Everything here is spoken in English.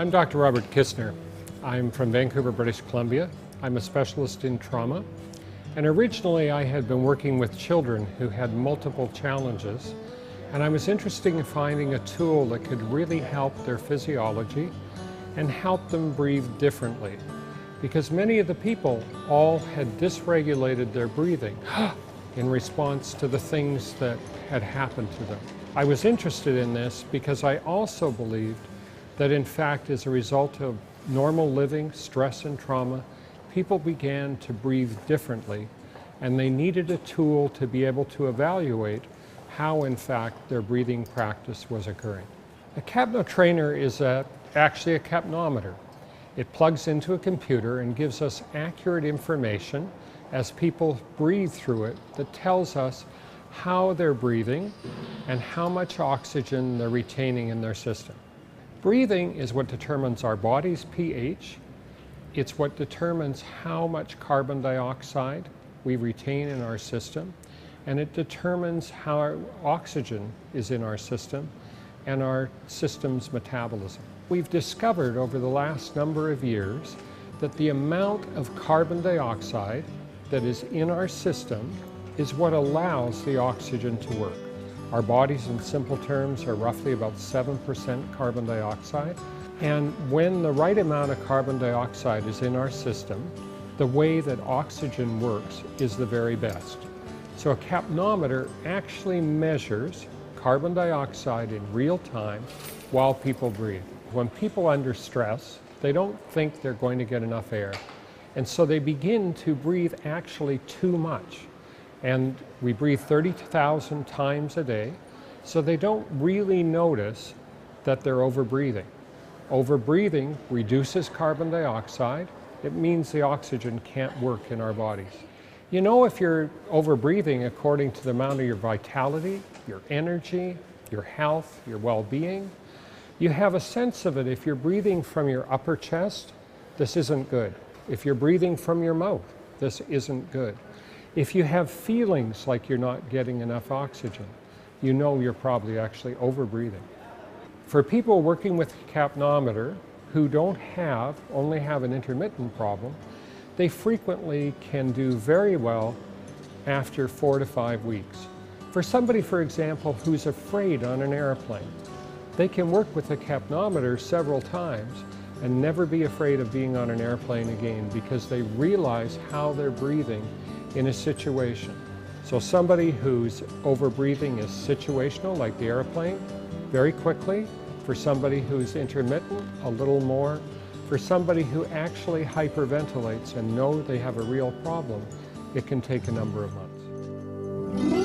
I'm Dr. Robert Kissner. I'm from Vancouver, British Columbia. I'm a specialist in trauma. And originally I had been working with children who had multiple challenges. And I was interested in finding a tool that could really help their physiology and help them breathe differently. Because many of the people all had dysregulated their breathing in response to the things that had happened to them. I was interested in this because I also believed that in fact, as a result of normal living, stress and trauma, people began to breathe differently, and they needed a tool to be able to evaluate how in fact their breathing practice was occurring. A Capnotrainer is actually a capnometer. It plugs into a computer and gives us accurate information as people breathe through it that tells us how they're breathing and how much oxygen they're retaining in their system. Breathing is what determines our body's pH. It's what determines how much carbon dioxide we retain in our system, and it determines how our oxygen is in our system and our system's metabolism. We've discovered over the last number of years that the amount of carbon dioxide that is in our system is what allows the oxygen to work. Our bodies, in simple terms, are roughly about 7% carbon dioxide. And when the right amount of carbon dioxide is in our system, the way that oxygen works is the very best. So a capnometer actually measures carbon dioxide in real time while people breathe. When people are under stress, they don't think they're going to get enough air. And so they begin to breathe actually too much. And we breathe 30,000 times a day, so they don't really notice that they're overbreathing. Overbreathing reduces carbon dioxide. It means the oxygen can't work in our bodies. You know if you're overbreathing according to the amount of your vitality, your energy, your health, your well-being. You have a sense of it. If you're breathing from your upper chest, this isn't good. If you're breathing from your mouth, this isn't good. If you have feelings like you're not getting enough oxygen, you know you're probably actually overbreathing. For people working with capnometer who only have an intermittent problem, they frequently can do very well after 4 to 5 weeks. For somebody, for example, who's afraid on an airplane, they can work with a capnometer several times and never be afraid of being on an airplane again because they realize how they're breathing in a situation. So somebody who's overbreathing is situational, like the airplane, very quickly. For somebody who's intermittent, a little more. For somebody who actually hyperventilates and know they have a real problem, it can take a number of months.